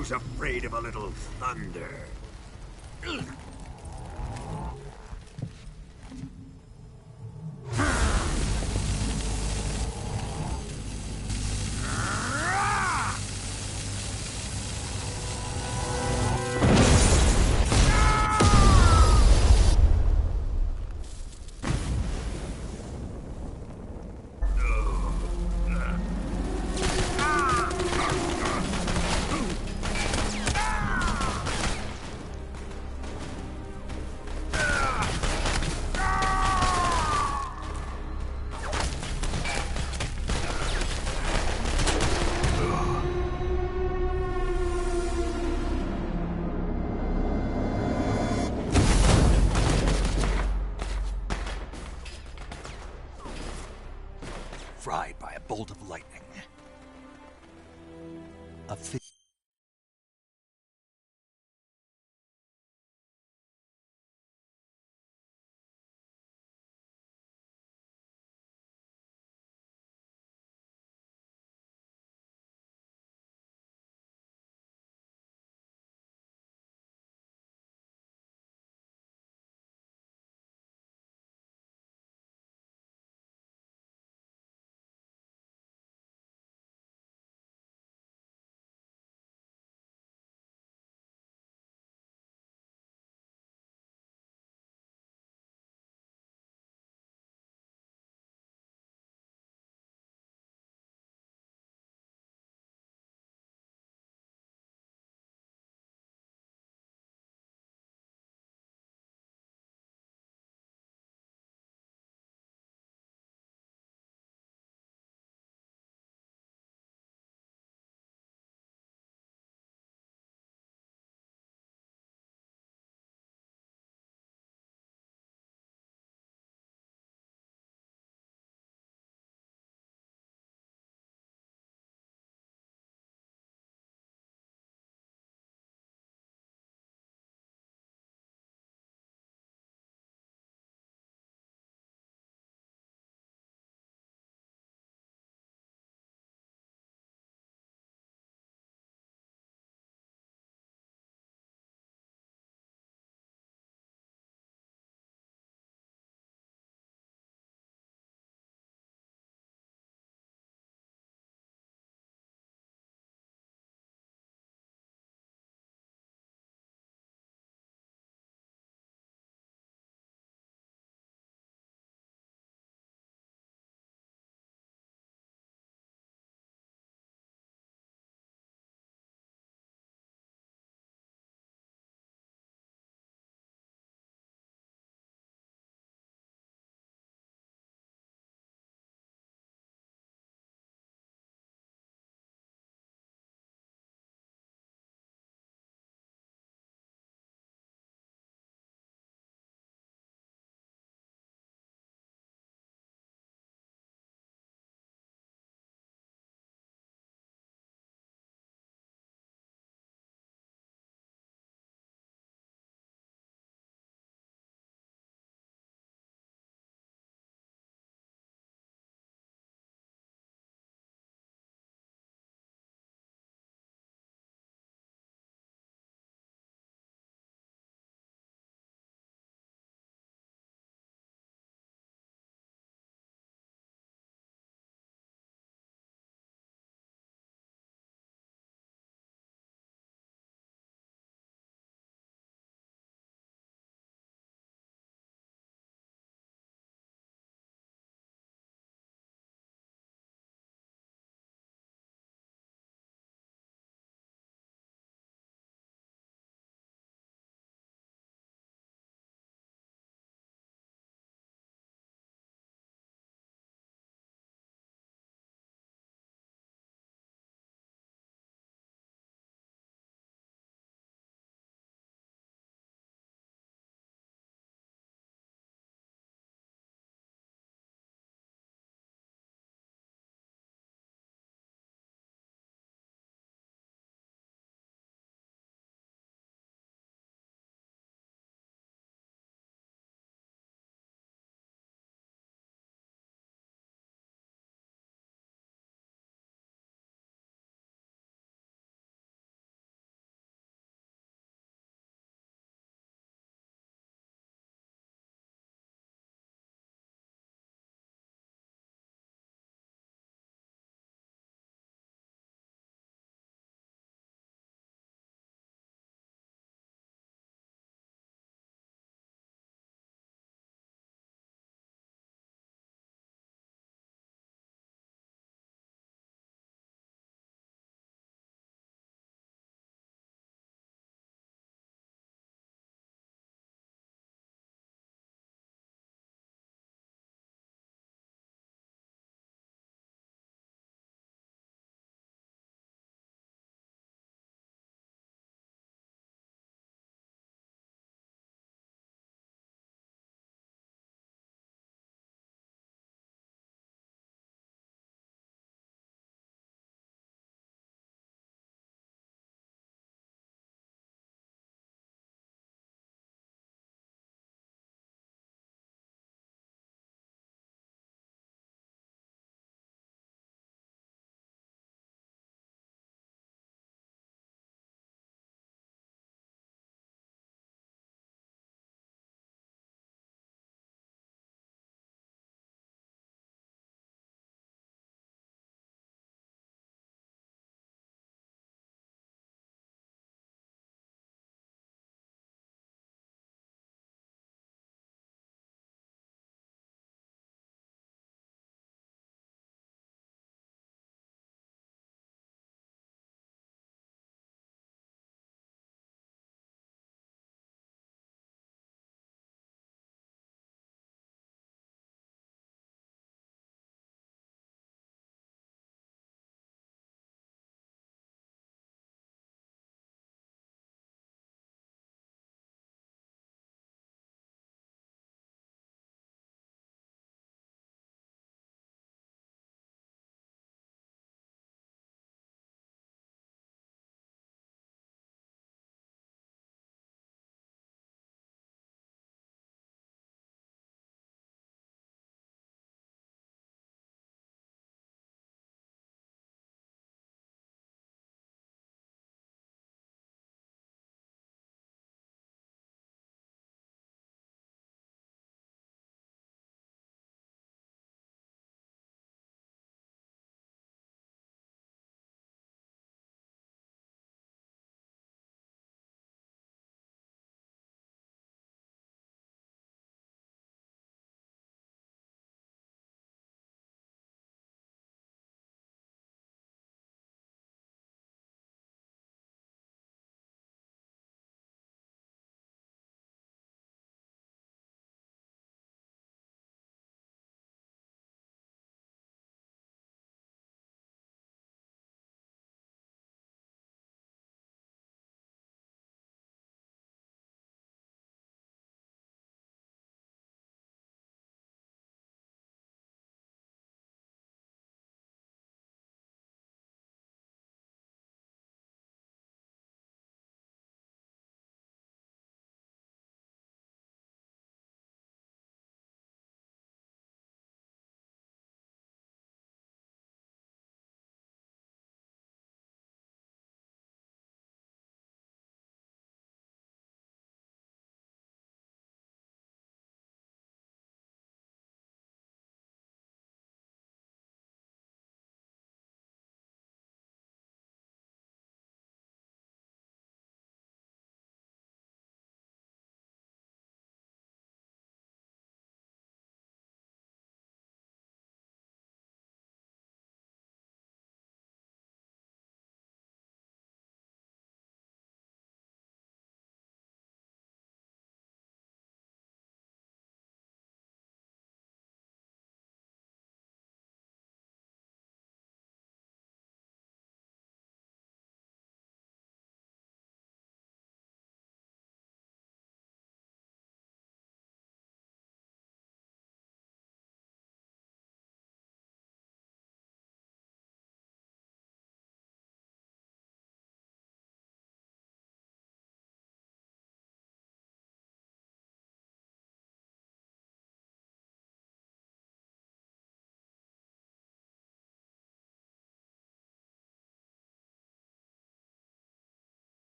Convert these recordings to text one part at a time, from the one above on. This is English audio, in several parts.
Who's afraid of a little thunder? Fried by a bolt of lightning. A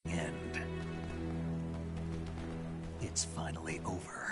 end. It's finally over.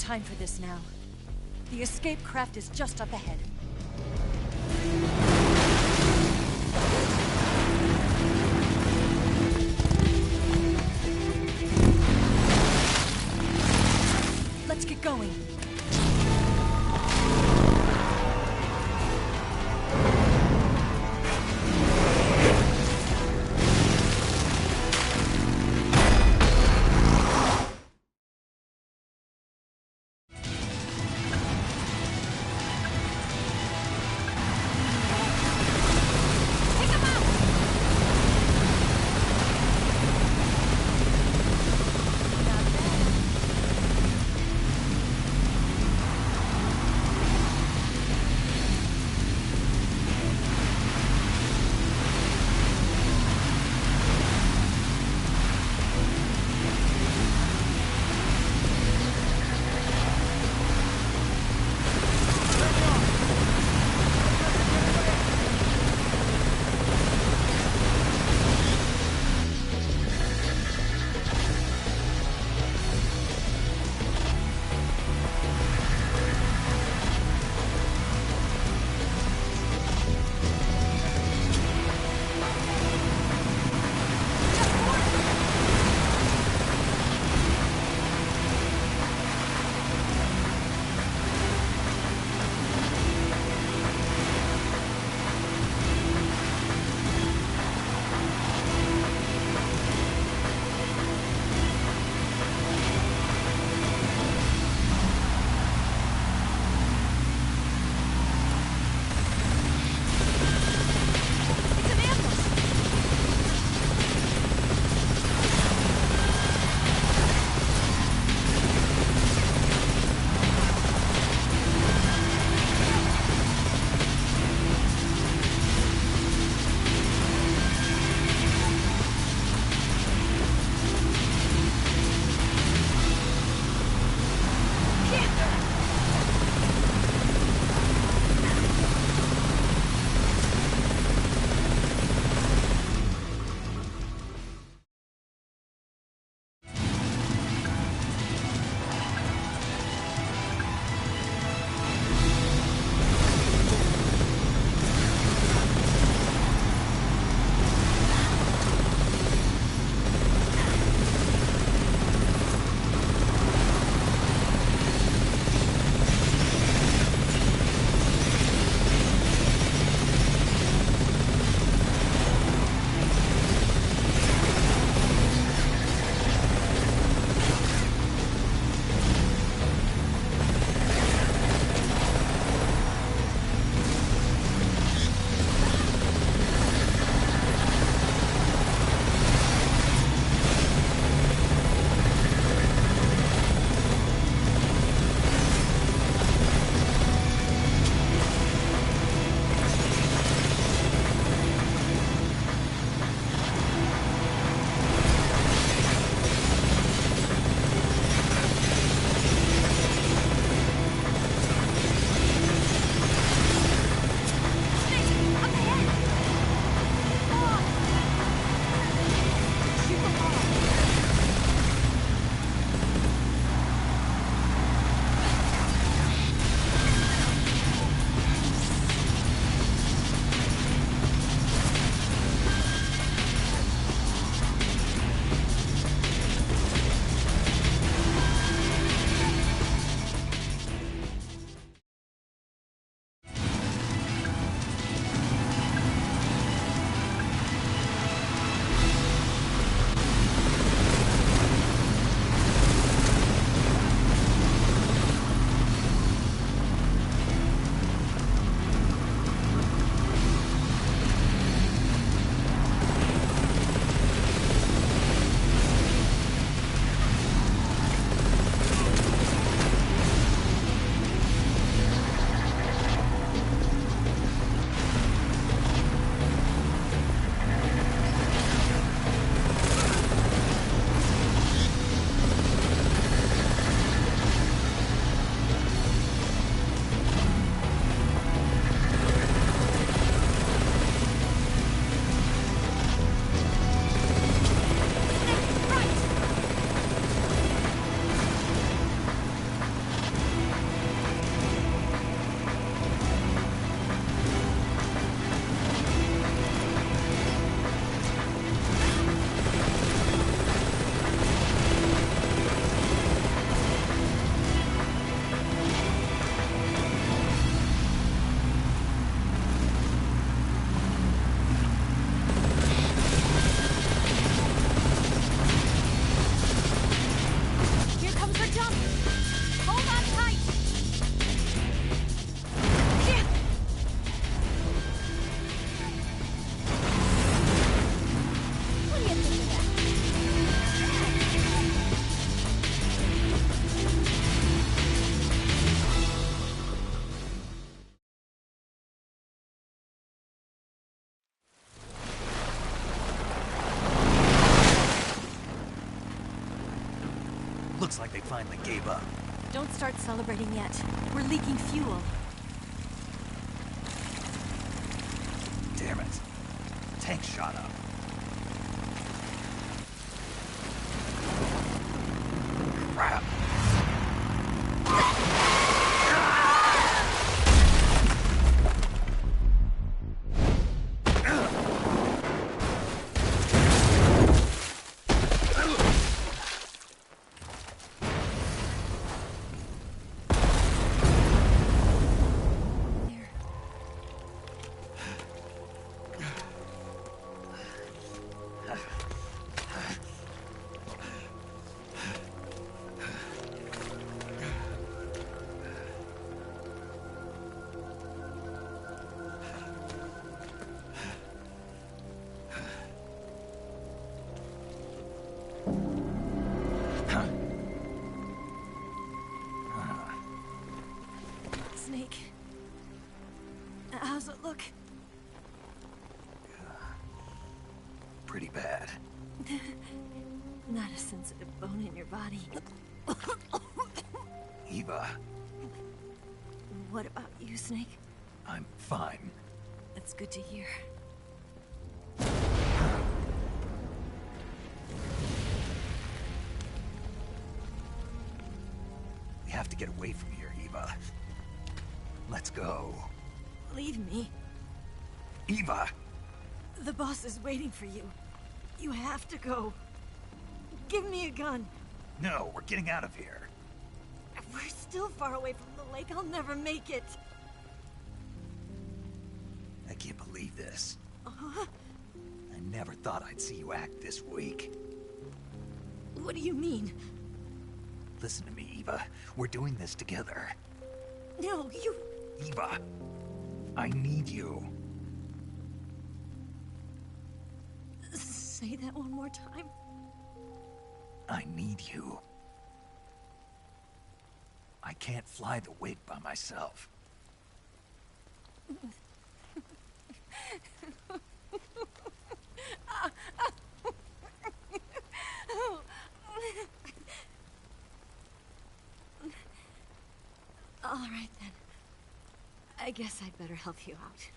time for this now. The escape craft is just up ahead. Let's get going. Looks like they finally gave up. Don't start celebrating yet. We're leaking fuel. Damn it. Tank shot up. Crap. Snake. How's it look? Pretty bad. Not a sensitive bone in your body. Eva, What about you, Snake? I'm fine. That's good to hear. We have to get away from here, Eva. Let's go. Leave me. Eva! The boss is waiting for you. You have to go. Give me a gun. No, we're getting out of here. We're still far away from the lake. I'll never make it. I can't believe this. I never thought I'd see you act this weak. What do you mean? Listen to me, Eva. We're doing this together. No, you... Eva, I need you. Say that one more time. I need you. I can't fly the wig by myself. All right, then. I guess I'd better help you out.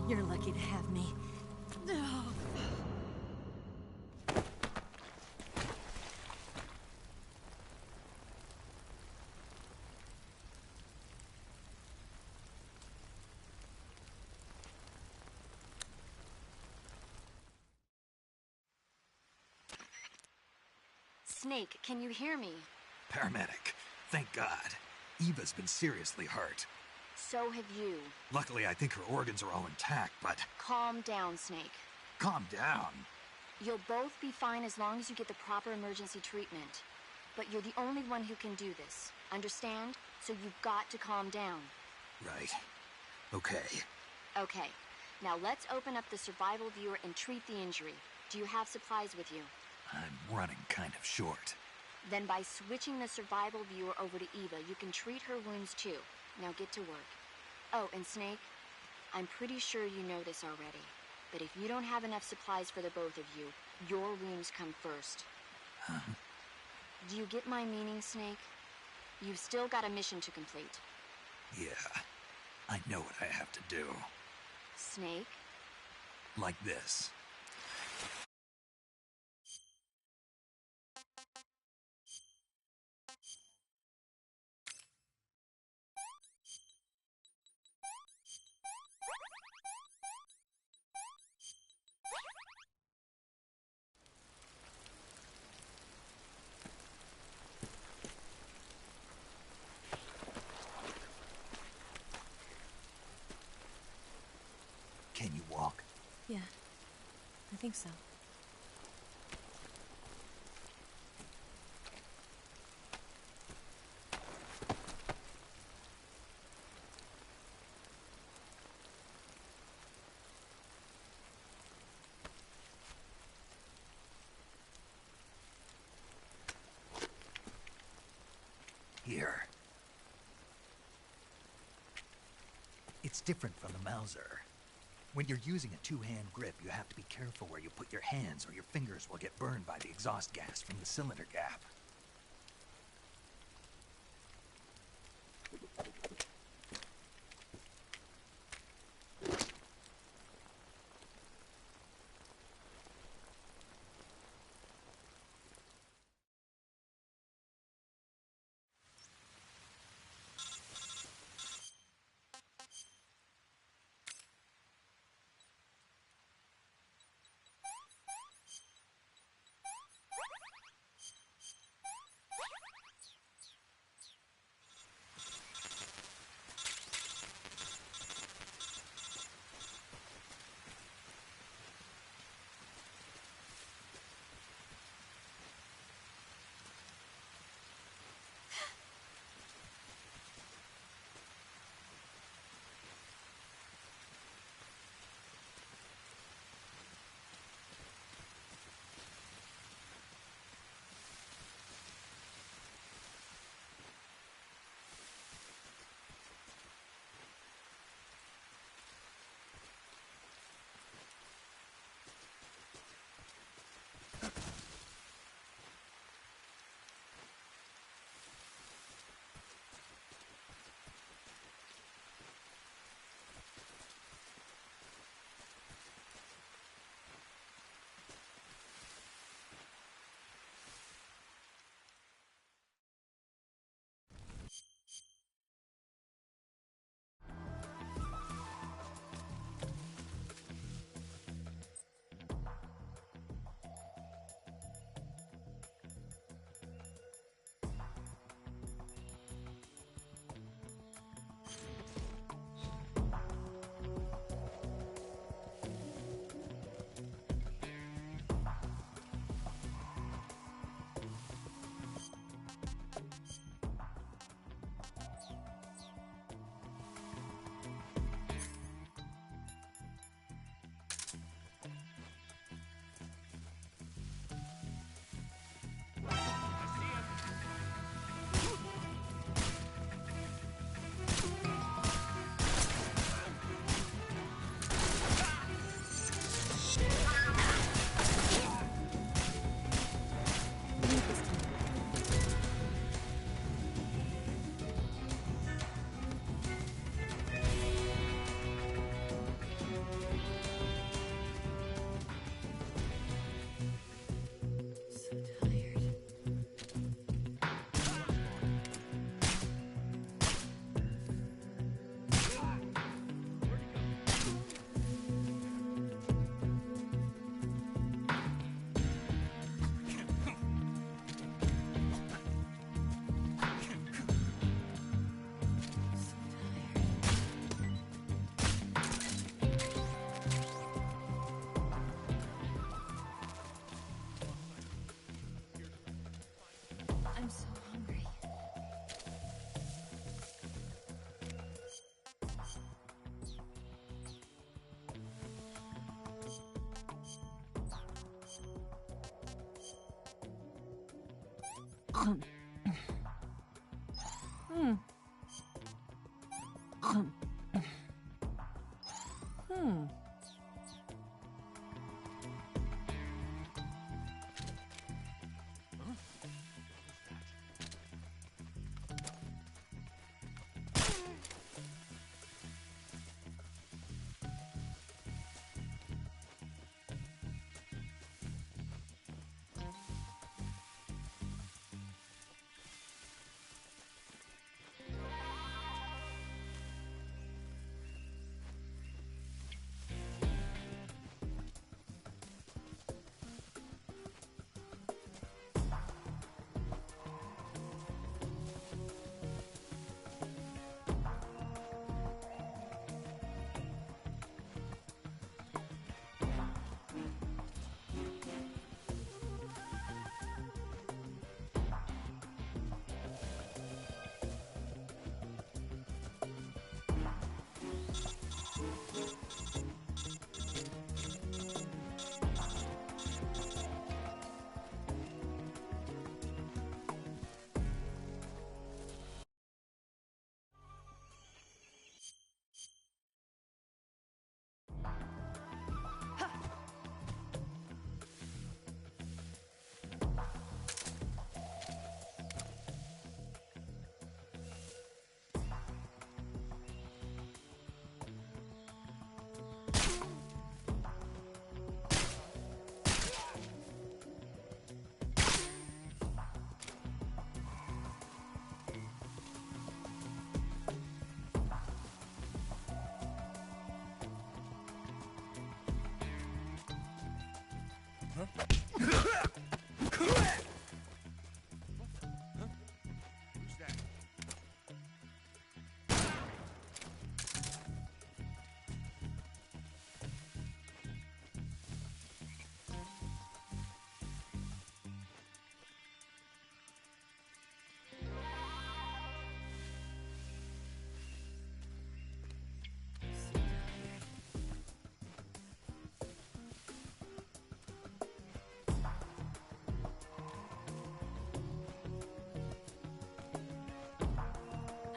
You're lucky to have me. Snake, can you hear me? Paramedic. Thank God. Eva's been seriously hurt. So have you. Luckily, I think her organs are all intact, but... Calm down, Snake. Calm down. You'll both be fine as long as you get the proper emergency treatment. But you're the only one who can do this. Understand? So you've got to calm down. Right. Okay. Okay. Now let's open up the survival viewer and treat the injury. Do you have supplies with you? I'm running kind of short. Then by switching the survival viewer over to Eva, you can treat her wounds too. Now get to work. Oh, and Snake, I'm pretty sure you know this already, but if you don't have enough supplies for the both of you, your wounds come first. Huh? Do you get my meaning, Snake? You've still got a mission to complete. Yeah. I know what I have to do. Snake? Like this. Can you walk? Yeah, I think so. It's different from the Mauser. When you're using a two-hand grip, you have to be careful where you put your hands or your fingers will get burned by the exhaust gas from the cylinder gap. I'm so hungry.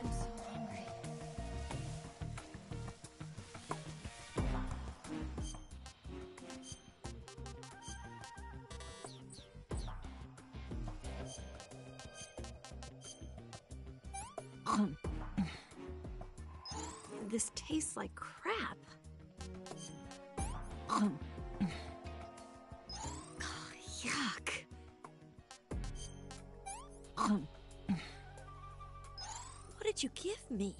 I'm so hungry. This tastes like crap. Oh, yuck. What did you give me?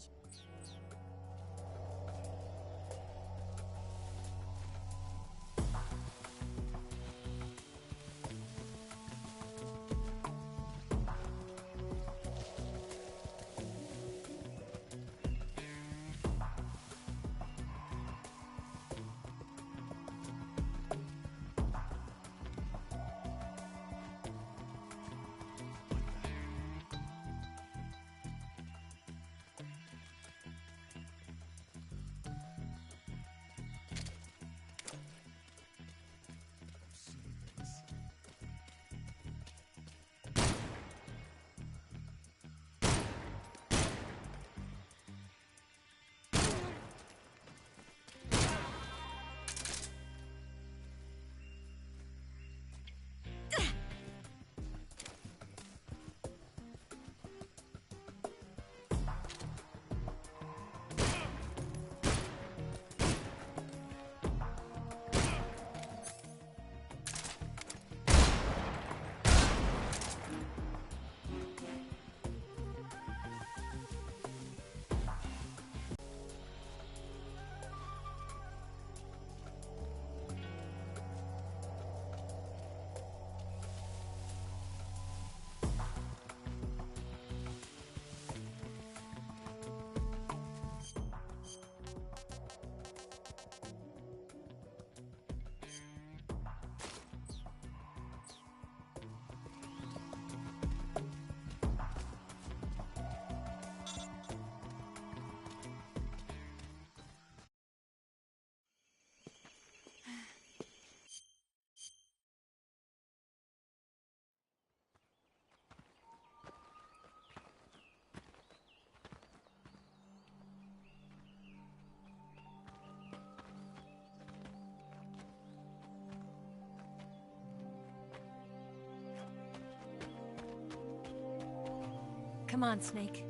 Come on, Snake.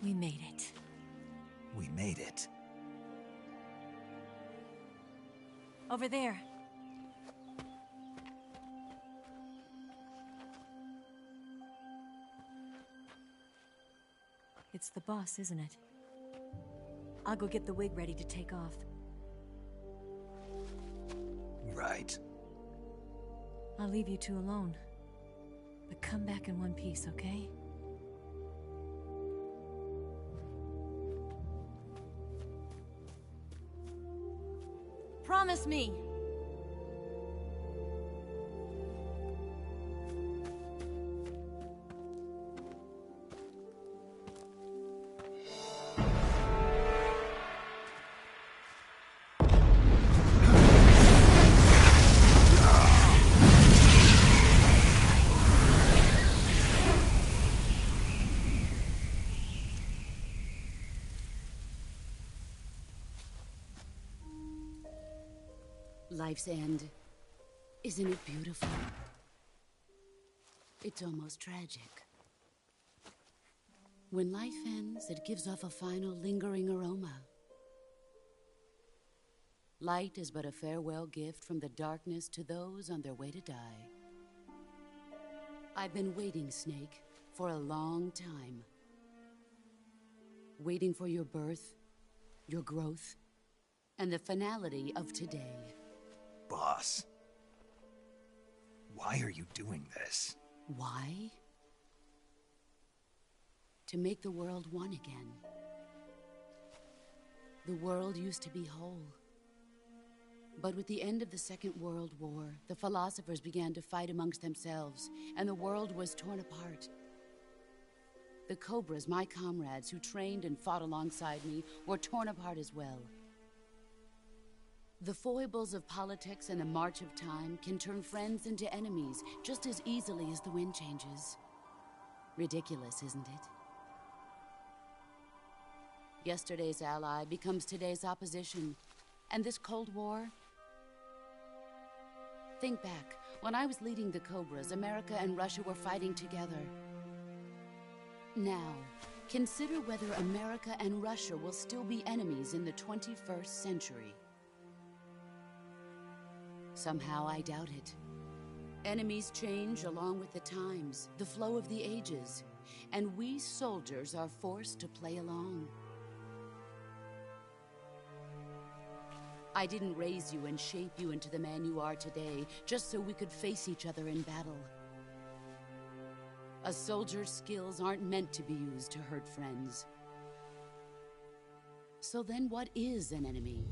We made it. We made it. Over there. It's the boss, isn't it? I'll go get the wig ready to take off. Right. I'll leave you two alone. But come back in one piece, okay? Promise me! Life's end. Isn't it beautiful? It's almost tragic. When life ends, it gives off a final lingering aroma. Light is but a farewell gift from the darkness to those on their way to die. I've been waiting, Snake, for a long time. waiting for your birth, your growth, and the finality of today. Boss, why are you doing this? Why? To make the world one again. The world used to be whole. But with the end of the Second World War, the philosophers began to fight amongst themselves, and the world was torn apart. The Cobras, my comrades who trained and fought alongside me, were torn apart as well. The foibles of politics and the march of time can turn friends into enemies just as easily as the wind changes. Ridiculous, isn't it? Yesterday's ally becomes today's opposition. And this Cold War? Think back. When I was leading the Cobras, America and Russia were fighting together. Now, consider whether America and Russia will still be enemies in the 21st century. Somehow I doubt it. Enemies change along with the times, the flow of the ages, and we soldiers are forced to play along. I didn't raise you and shape you into the man you are today just so we could face each other in battle. A soldier's skills aren't meant to be used to hurt friends. So then what is an enemy?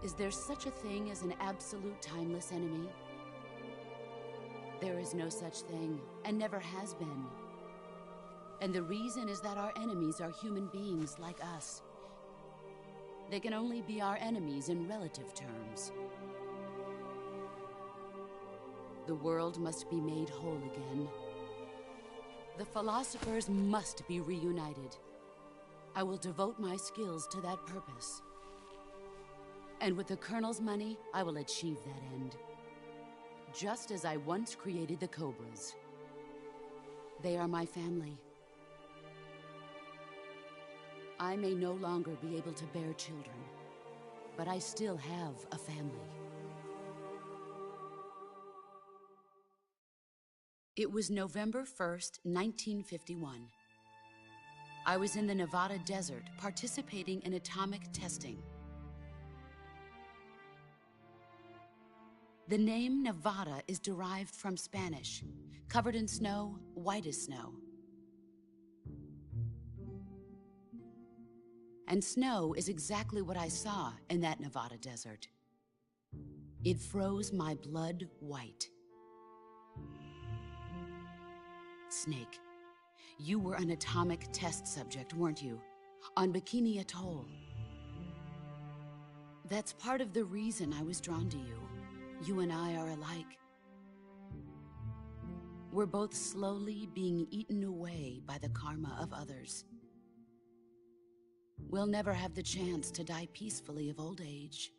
Is there such a thing as an absolute timeless enemy? There is no such thing, and never has been. And the reason is that our enemies are human beings like us. They can only be our enemies in relative terms. The world must be made whole again. The philosophers must be reunited. I will devote my skills to that purpose. And with the Colonel's money, I will achieve that end. Just as I once created the Cobras. They are my family. I may no longer be able to bear children, but I still have a family. It was November 1st, 1951. I was in the Nevada desert participating in atomic testing. The name Nevada is derived from Spanish, covered in snow, white as snow. And snow is exactly what I saw in that Nevada desert. It froze my blood white. Snake, you were an atomic test subject, weren't you? On Bikini Atoll. That's part of the reason I was drawn to you. You and I are alike. We're both slowly being eaten away by the karma of others. We'll never have the chance to die peacefully of old age.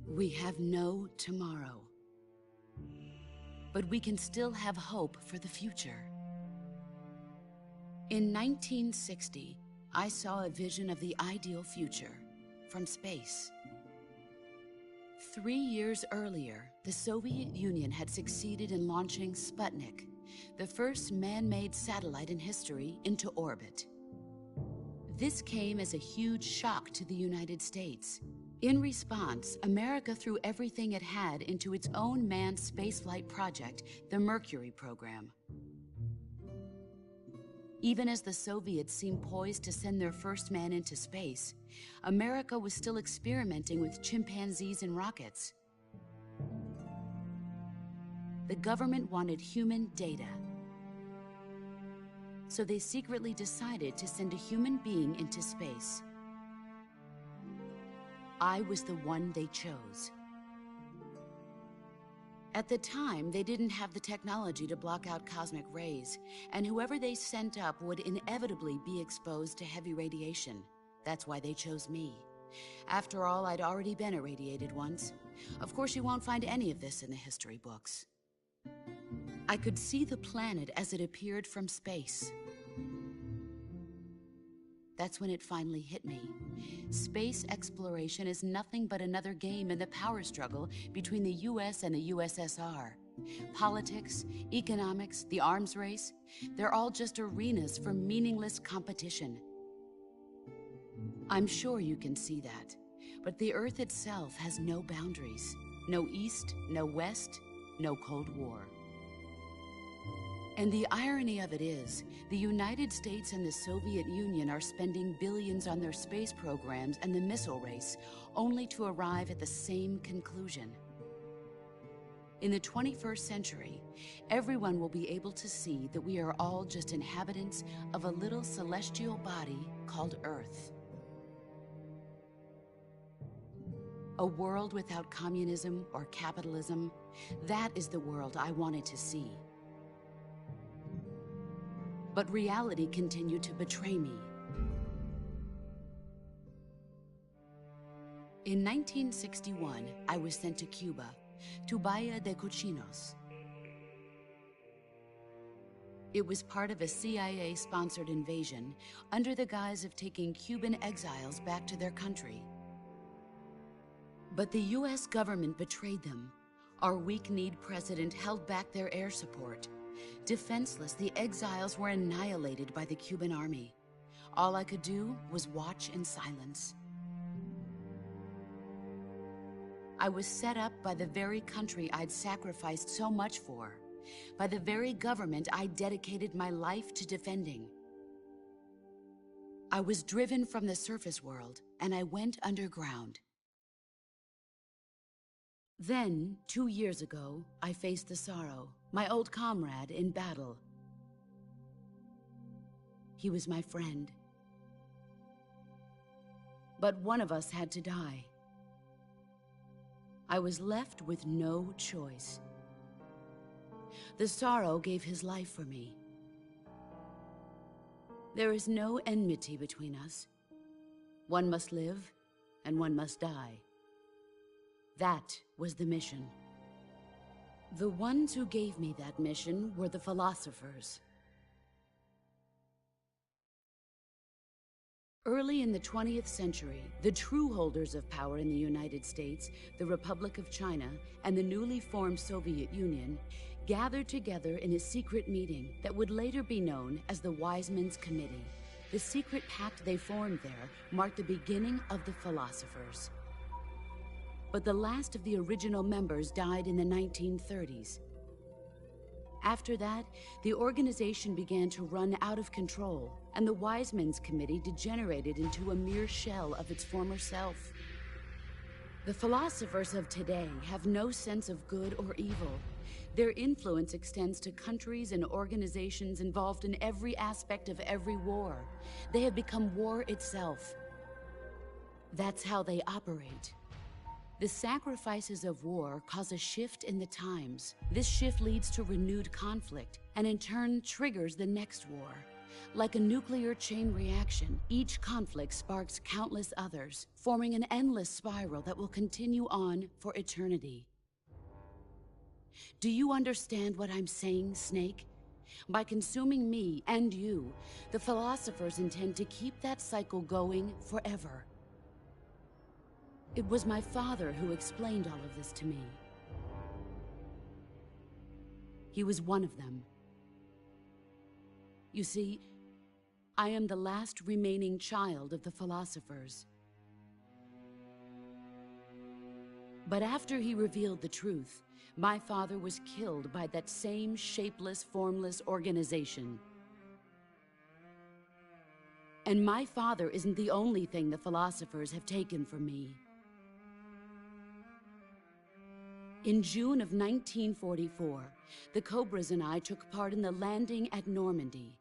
We have no tomorrow. But we can still have hope for the future. In 1960, I saw a vision of the ideal future from space. 3 years earlier, the Soviet Union had succeeded in launching Sputnik, the first man-made satellite in history, into orbit. This came as a huge shock to the United States. In response, America threw everything it had into its own manned spaceflight project, the Mercury program. Even as the Soviets seemed poised to send their first man into space, America was still experimenting with chimpanzees and rockets. The government wanted human data. So they secretly decided to send a human being into space. I was the one they chose. At the time, they didn't have the technology to block out cosmic rays, and whoever they sent up would inevitably be exposed to heavy radiation. That's why they chose me. After all, I'd already been irradiated once. Of course, you won't find any of this in the history books. I could see the planet as it appeared from space. That's when it finally hit me. Space exploration is nothing but another game in the power struggle between the US and the USSR. Politics, economics, the arms race, they're all just arenas for meaningless competition. I'm sure you can see that, but the Earth itself has no boundaries. No East, no West, no Cold War. And the irony of it is, the United States and the Soviet Union are spending billions on their space programs and the missile race, only to arrive at the same conclusion. In the 21st century, everyone will be able to see that we are all just inhabitants of a little celestial body called Earth. A world without communism or capitalism, that is the world I wanted to see. But reality continued to betray me. In 1961, I was sent to Cuba, to Bahia de Cochinos. It was part of a CIA-sponsored invasion under the guise of taking Cuban exiles back to their country. But the US government betrayed them. Our weak-kneed president held back their air support. Defenseless, the exiles were annihilated by the Cuban army. All I could do was watch in silence. I was set up by the very country I'd sacrificed so much for, by the very government I dedicated my life to defending. I was driven from the surface world, and I went underground. Then, 2 years ago, I faced the sorrow, my old comrade in battle. He was my friend. But one of us had to die. I was left with no choice. The sorrow gave his life for me. There is no enmity between us. One must live, and one must die. That was the mission. The ones who gave me that mission were the philosophers. Early in the 20th century, the true holders of power in the United States, the Republic of China, and the newly formed Soviet Union gathered together in a secret meeting that would later be known as the Wise Men's Committee. The secret pact they formed there marked the beginning of the philosophers. But the last of the original members died in the 1930s. After that, the organization began to run out of control, and the Wise Men's Committee degenerated into a mere shell of its former self. The philosophers of today have no sense of good or evil. Their influence extends to countries and organizations involved in every aspect of every war. They have become war itself. That's how they operate. The sacrifices of war cause a shift in the times. This shift leads to renewed conflict, and in turn triggers the next war. Like a nuclear chain reaction, each conflict sparks countless others, forming an endless spiral that will continue on for eternity. Do you understand what I'm saying, Snake? By consuming me and you, the philosophers intend to keep that cycle going forever. It was my father who explained all of this to me. He was one of them. You see, I am the last remaining child of the philosophers. But after he revealed the truth, my father was killed by that same shapeless, formless organization. And my father isn't the only thing the philosophers have taken from me. In June of 1944, the Cobras and I took part in the landing at Normandy.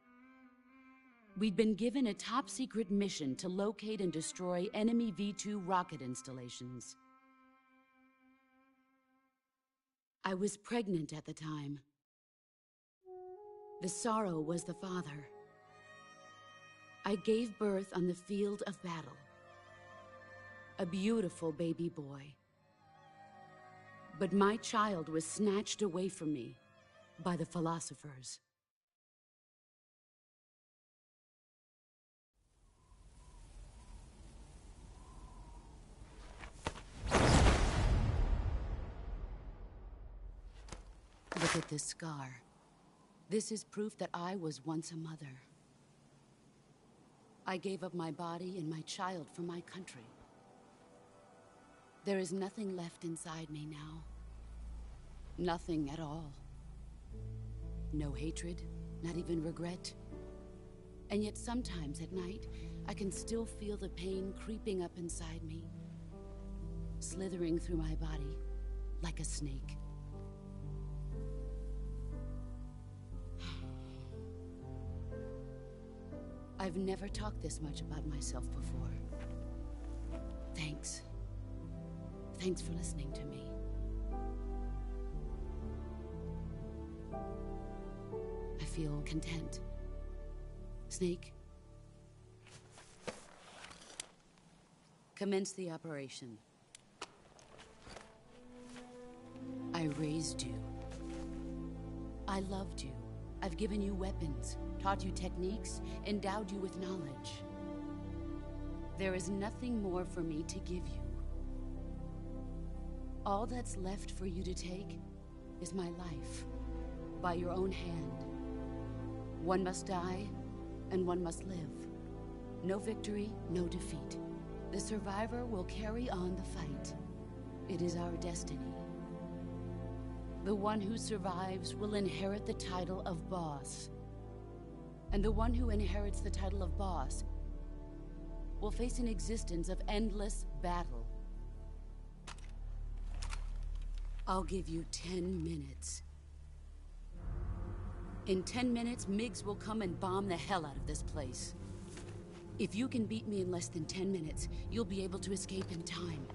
We'd been given a top-secret mission to locate and destroy enemy V-2 rocket installations. I was pregnant at the time. The sorrow was the father. I gave birth on the field of battle. A beautiful baby boy. But my child was snatched away from me by the philosophers. at this scar. This is proof that I was once a mother. I gave up my body and my child for my country. There is nothing left inside me now. Nothing at all. No hatred, not even regret. And yet sometimes at night, I can still feel the pain creeping up inside me, slithering through my body like a snake. I've never talked this much about myself before. Thanks. Thanks for listening to me. I feel content. Snake? Commence the operation. I raised you. I loved you. I've given you weapons, taught you techniques, endowed you with knowledge. There is nothing more for me to give you. All that's left for you to take is my life, by your own hand. One must die, and one must live. No victory, no defeat. The survivor will carry on the fight. It is our destiny. The one who survives will inherit the title of boss. And the one who inherits the title of boss will face an existence of endless battle. I'll give you 10 minutes. In 10 minutes, MiGs will come and bomb the hell out of this place. If you can beat me in less than 10 minutes, you'll be able to escape in time.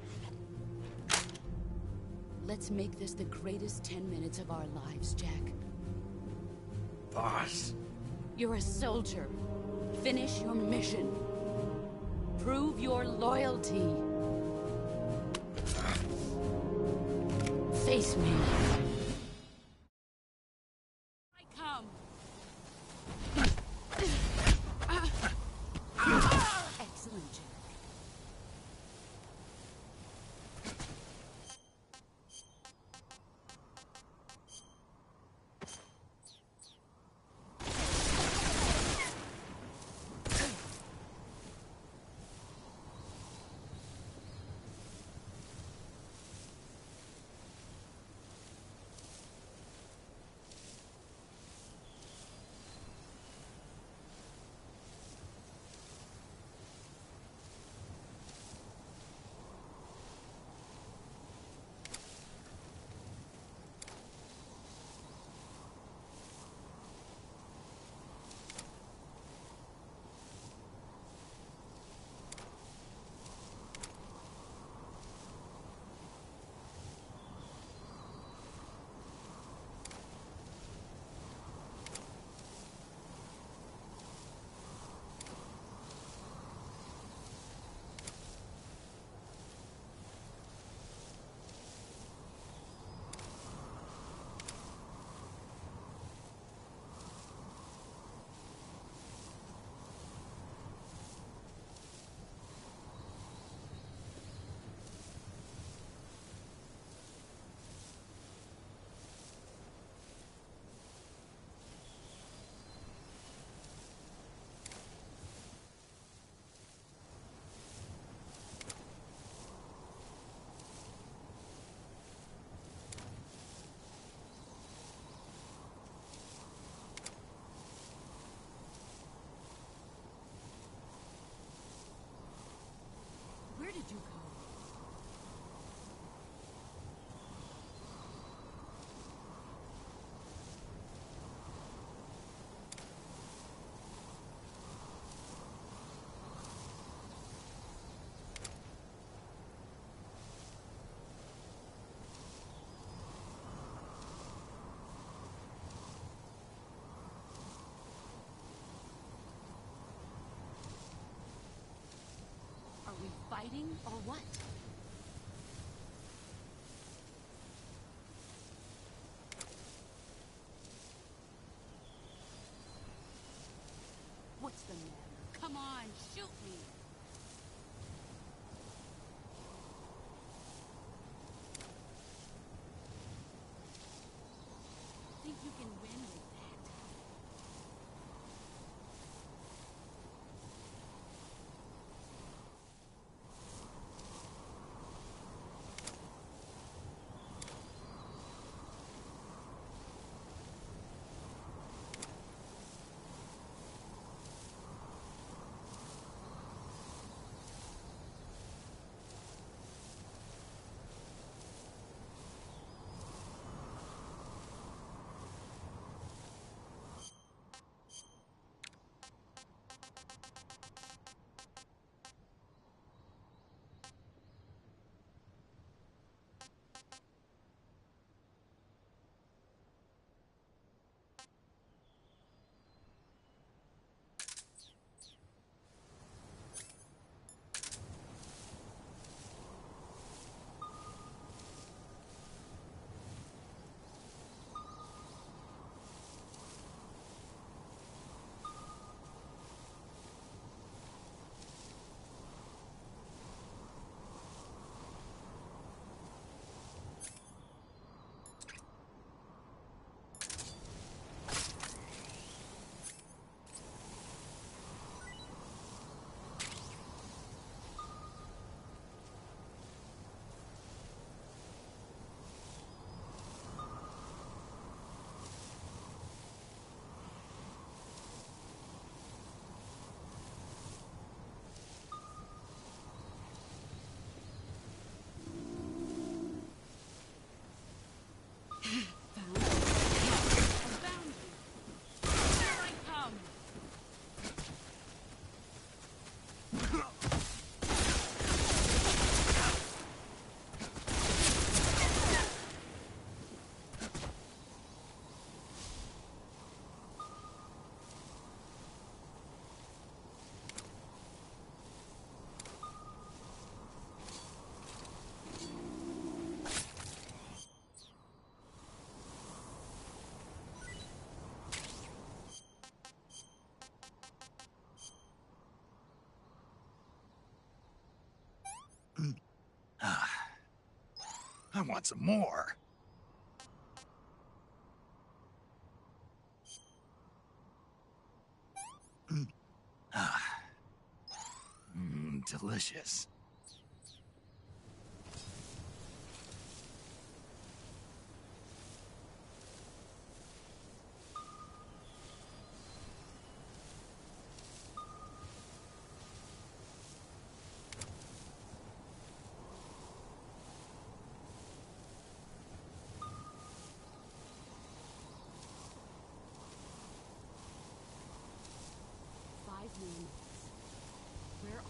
Let's make this the greatest 10 minutes of our lives, Jack. Boss. You're a soldier. Finish your mission. Prove your loyalty. Face me. I come. Excellent, Jack. Where did you go? Are we fighting or what? What's the matter? Come on, shoot me! I want some more. Delicious. Where are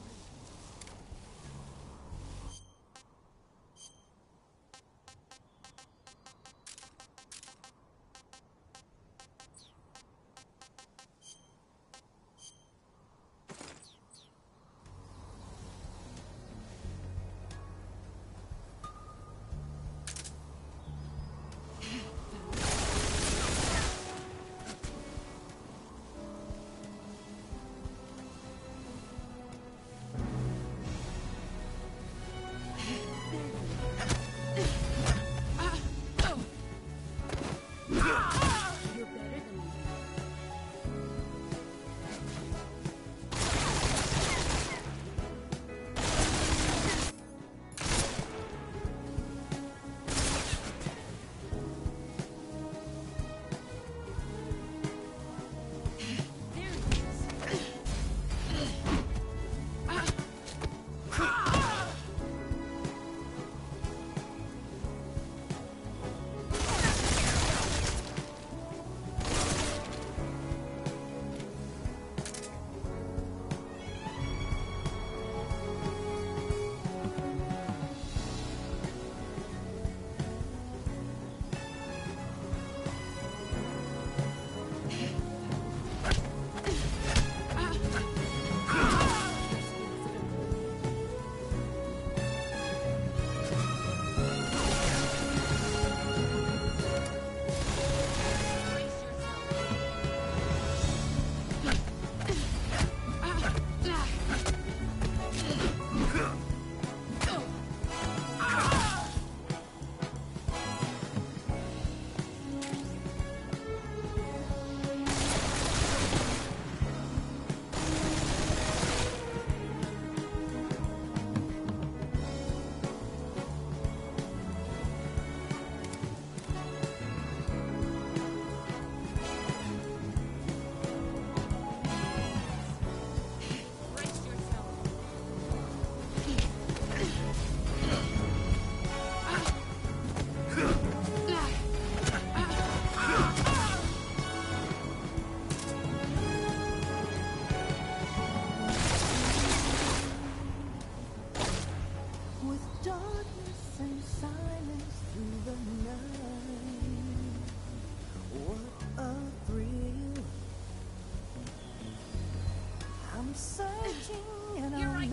you?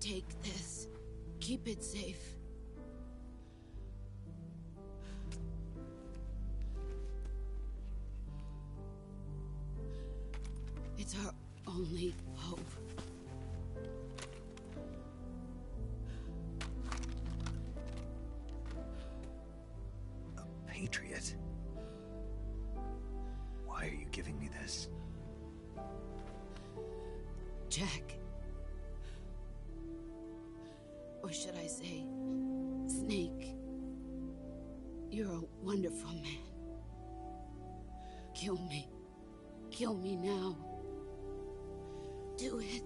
Take this. Keep it safe. It's our only hope. Patriot. Why are you giving me this? Jack. Or should I say, Snake. You're a wonderful man. Kill me. Kill me now. Do it.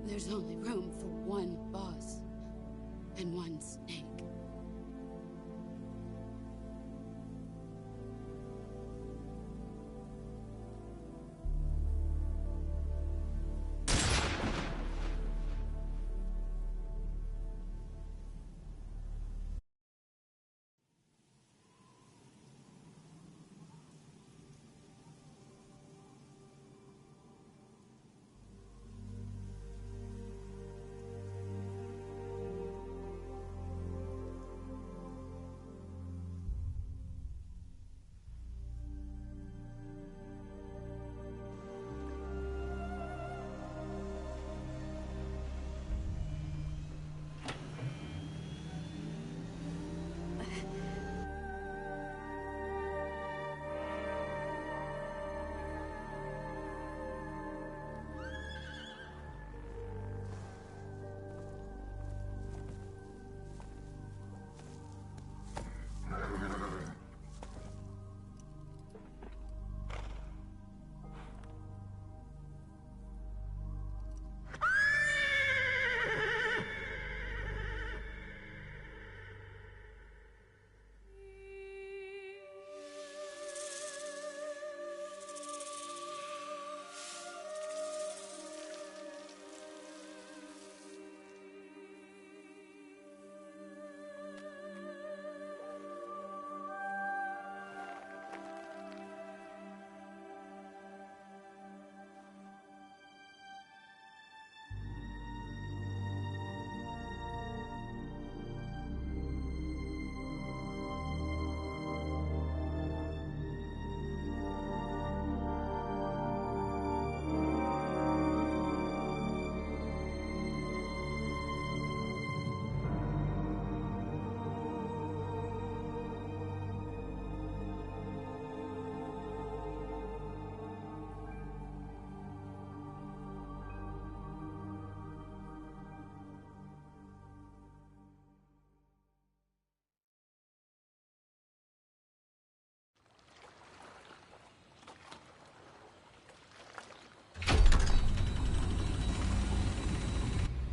There's only room for one boss and one Snake.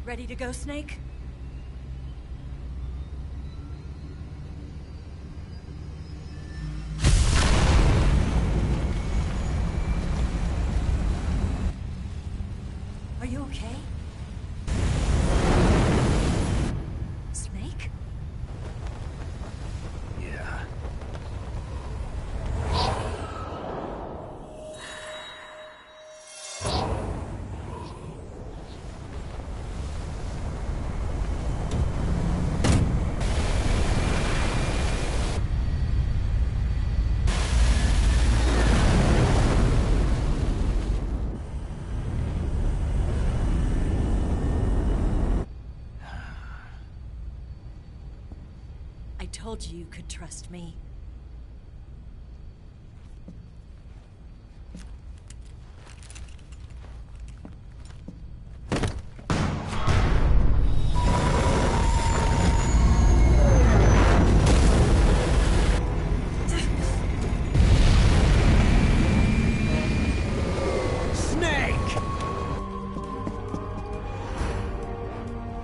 Ready to go, Snake? Are you okay? Snake? Yeah. I told you you could trust me.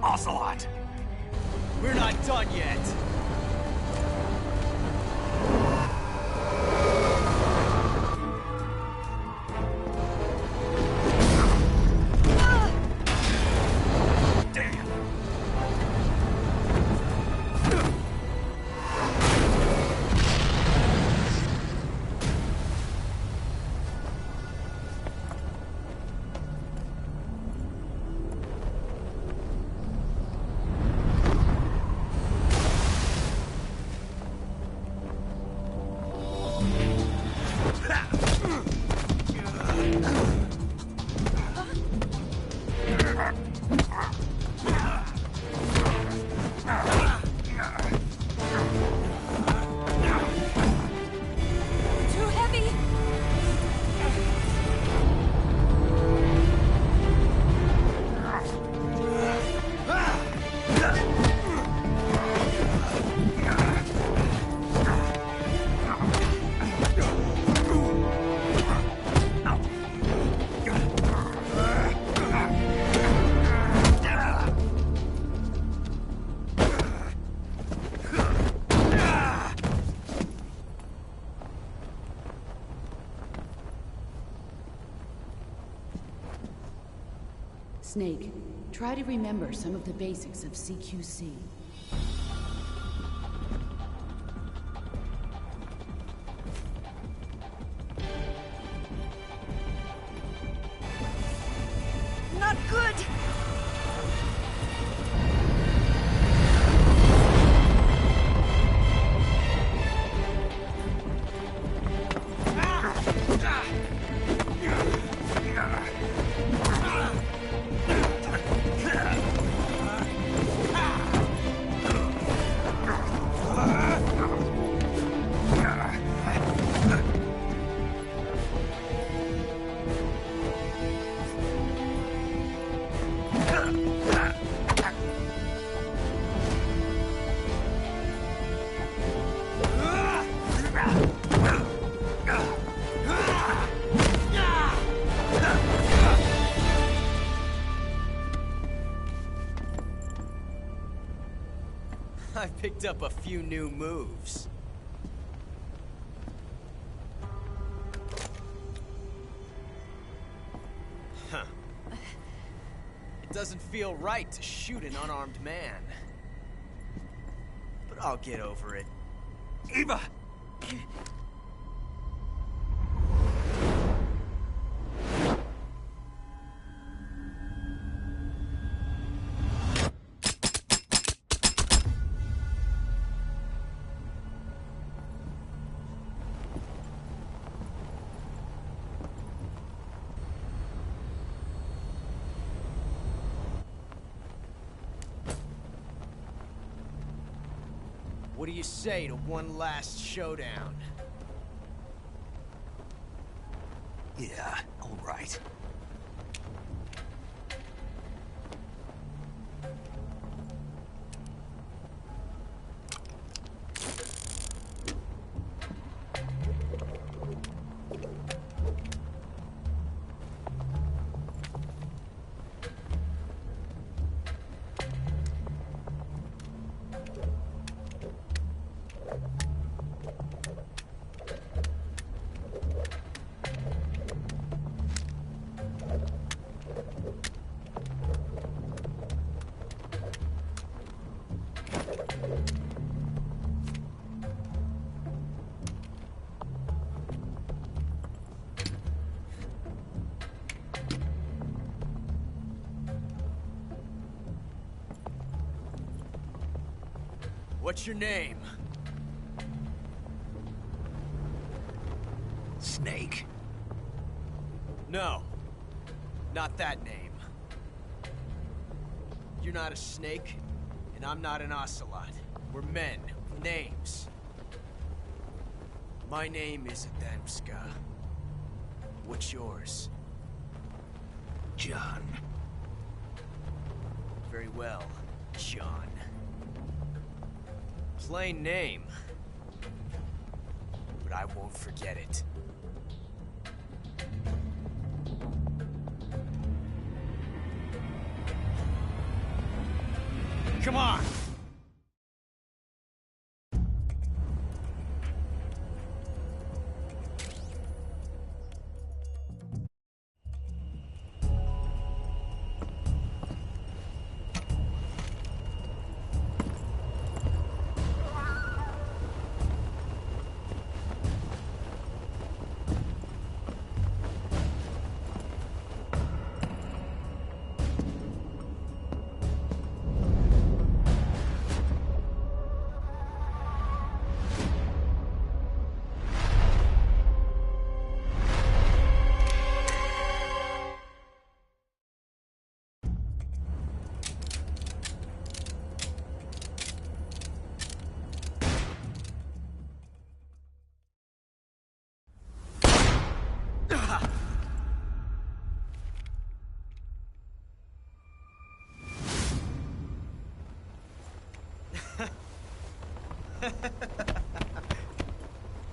Ocelot! We're not done yet! Snake, try to remember some of the basics of CQC. Not good! I picked up a few new moves. Huh. It doesn't feel right to shoot an unarmed man. But I'll get over it. Eva! What do you say to one last showdown? Yeah, all right. What's your name? Snake. No. Not that name. You're not a snake, and I'm not an ocelot. We're men with names. My name is Adamska. What's yours? John. Very well, John. Plain name. But I won't forget it. Come on!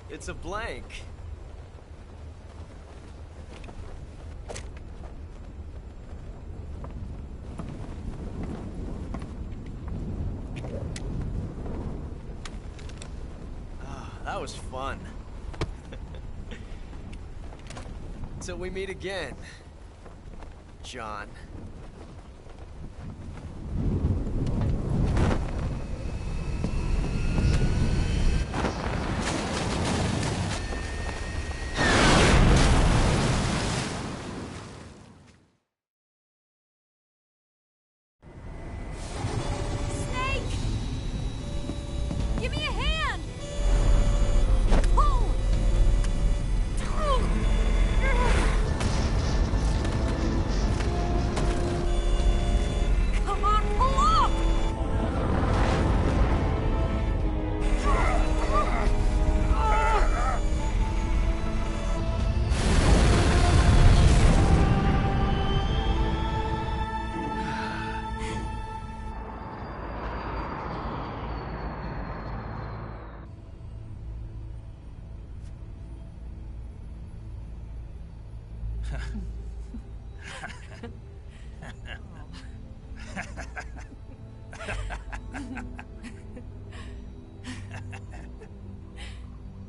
It's a blank. That was fun. Till we meet again, John.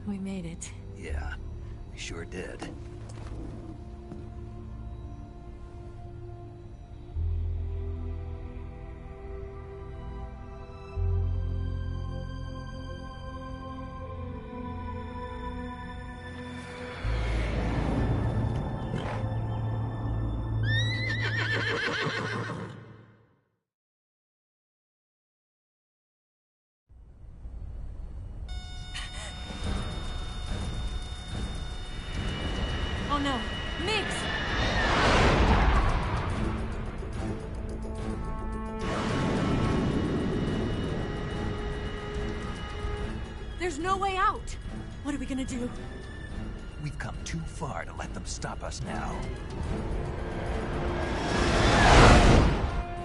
We made it. Yeah, we sure did. Oh no! Migs! There's no way out! What are we gonna do? We've come too far to let them stop us now.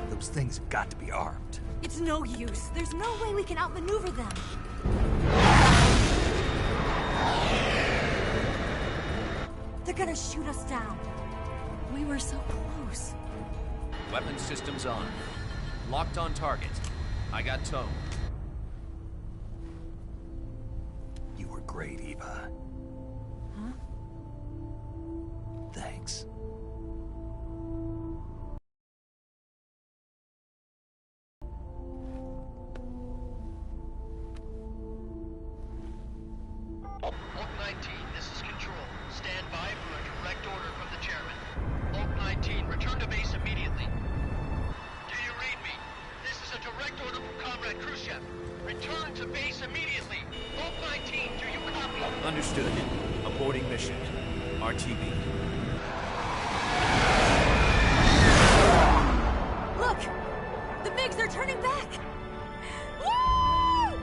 Those things have got to be armed. It's no use. There's no way we can outmaneuver them. They're gonna shoot us down. We were so close. Weapon systems on. Locked on target. I got tow. You were great, Eva. Huh? Thanks. Oak 19, this is Control. Stand by for a direct order from the chairman. Oak 19, return to base immediately. Do you read me? This is a direct order from Comrade Khrushchev. Return to base immediately. Oak 19, do you copy? Understood. Aborting mission. RTB. Look! The MiGs are turning back! Woo!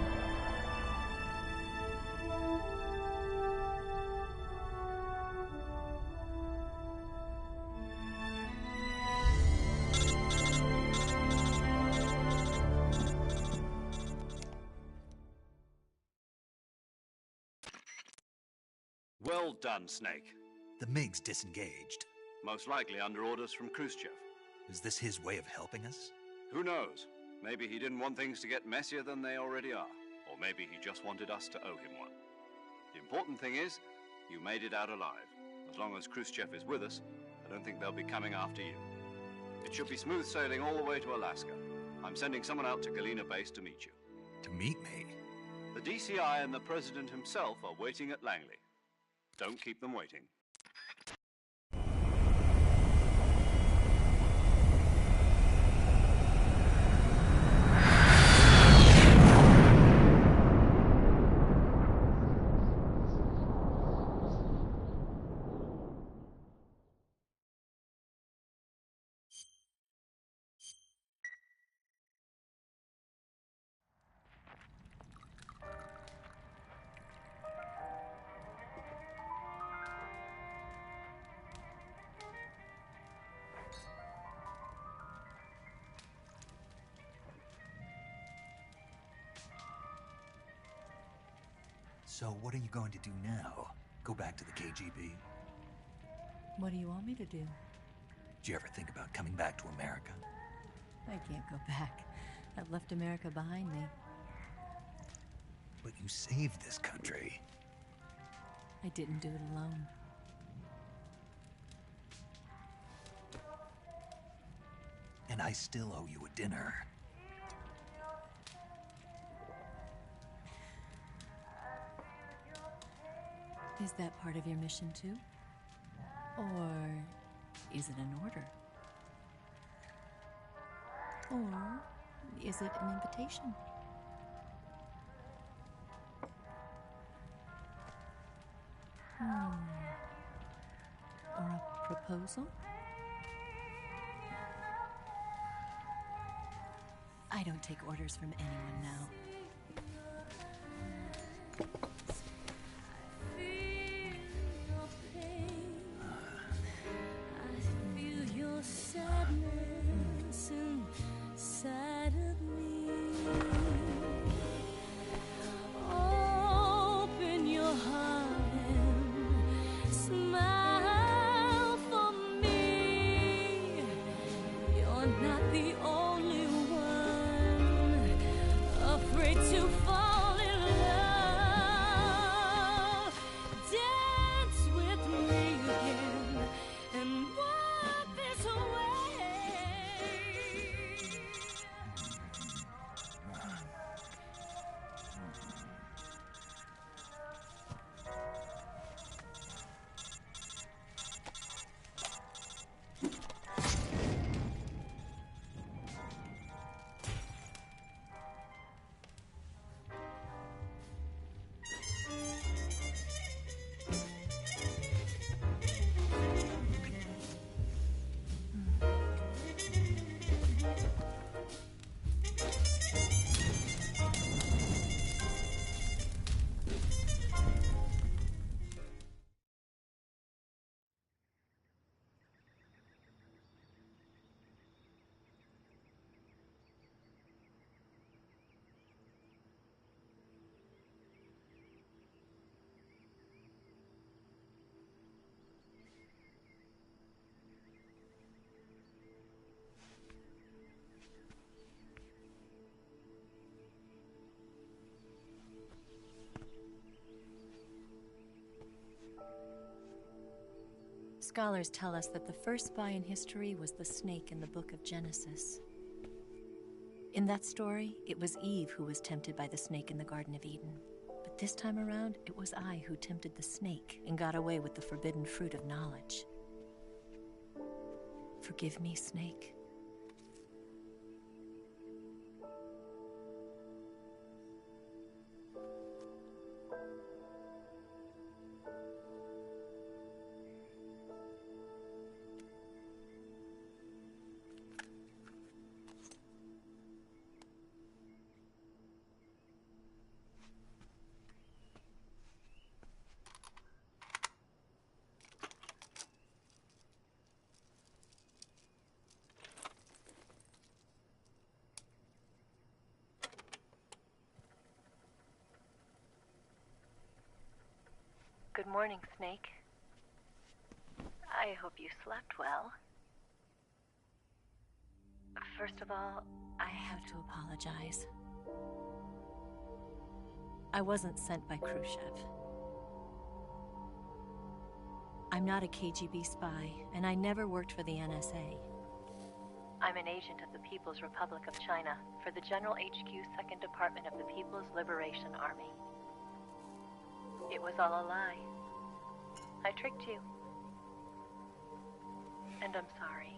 Well done, Snake. The MiGs disengaged. Most likely under orders from Khrushchev. Is this his way of helping us? Who knows? Maybe he didn't want things to get messier than they already are. Or maybe he just wanted us to owe him one. The important thing is, you made it out alive. As long as Khrushchev is with us, I don't think they'll be coming after you. It should be smooth sailing all the way to Alaska. I'm sending someone out to Galena Base to meet you. To meet me? The DCI and the President himself are waiting at Langley. Don't keep them waiting. So what are you going to do now? Go back to the KGB? What do you want me to do? Did you ever think about coming back to America? I can't go back. I've left America behind me. But you saved this country. I didn't do it alone. And I still owe you a dinner. Is that part of your mission too? Or is it an order? Or is it an invitation? Or a proposal? I don't take orders from anyone now. Open your heart and smile for Scholars tell us that the first spy in history was the snake in the book of Genesis. In that story, it was Eve who was tempted by the snake in the Garden of Eden. But this time around, it was I who tempted the snake and got away with the forbidden fruit of knowledge. Forgive me, Snake. Good morning, Snake. I hope you slept well. First of all, I have to apologize. I wasn't sent by Khrushchev. I'm not a KGB spy, and I never worked for the NSA. I'm an agent of the People's Republic of China for the General HQ 2nd Department of the People's Liberation Army. It was all a lie. I tricked you. And I'm sorry.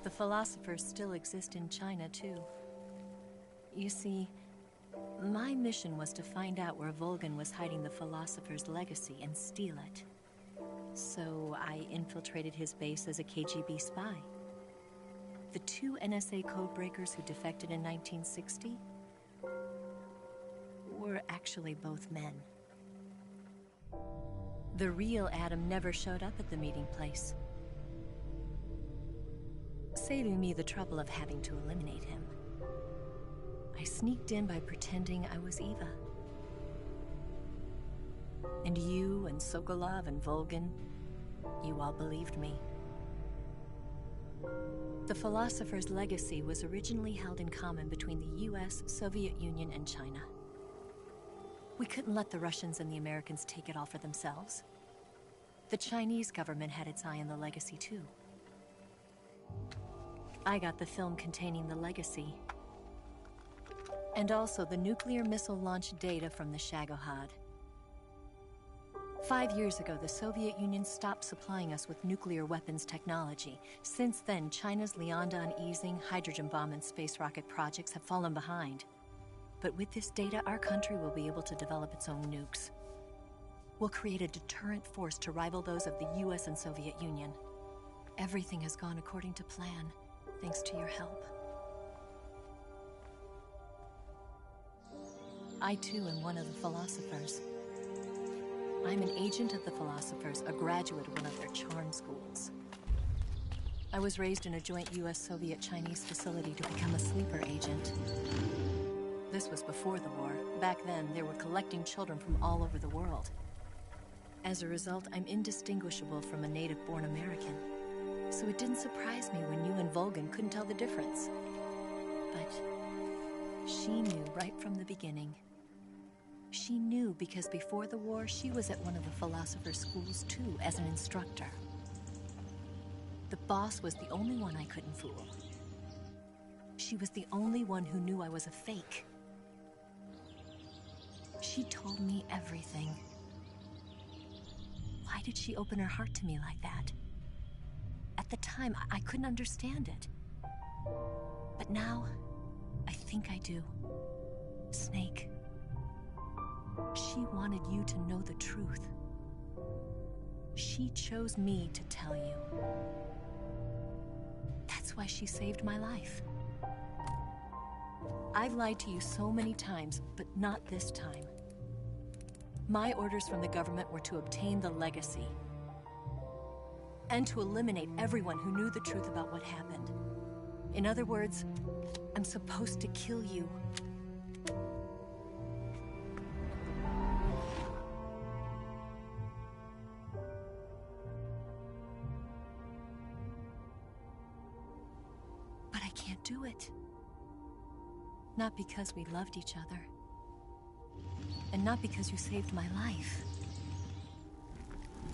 The philosophers still exist in China, too. You see, my mission was to find out where Volgan was hiding the philosopher's legacy and steal it. So I infiltrated his base as a KGB spy. The 2 NSA codebreakers who defected in 1960 were actually both men. The real Adam never showed up at the meeting place, saving me the trouble of having to eliminate him. I sneaked in by pretending I was Eva. And you and Sokolov and Volgan, you all believed me. The philosopher's legacy was originally held in common between the US, Soviet Union, and China. We couldn't let the Russians and the Americans take it all for themselves. The Chinese government had its eye on the legacy too. I got the film containing the legacy, and also the nuclear missile launch data from the Shagohod. 5 years ago, the Soviet Union stopped supplying us with nuclear weapons technology. Since then, China's Liaodong easing, hydrogen bomb, and space rocket projects have fallen behind. But with this data, our country will be able to develop its own nukes. We'll create a deterrent force to rival those of the US and Soviet Union. Everything has gone according to plan, thanks to your help. I too am one of the philosophers. I'm an agent of the philosophers, a graduate of one of their charm schools. I was raised in a joint US-Soviet-Chinese facility to become a sleeper agent. This was before the war. Back then, they were collecting children from all over the world. As a result, I'm indistinguishable from a native-born American. So it didn't surprise me when you and Volgan couldn't tell the difference. But she knew right from the beginning. She knew because before the war, she was at one of the philosopher's schools too, as an instructor. The boss was the only one I couldn't fool. She was the only one who knew I was a fake. She told me everything. Why did she open her heart to me like that? At the time, I couldn't understand it. But now, I think I do. Snake. She wanted you to know the truth. She chose me to tell you. That's why she saved my life. I've lied to you so many times, but not this time. My orders from the government were to obtain the legacy and to eliminate everyone who knew the truth about what happened. In other words, I'm supposed to kill you. I can't do it. Not because we loved each other. And not because you saved my life.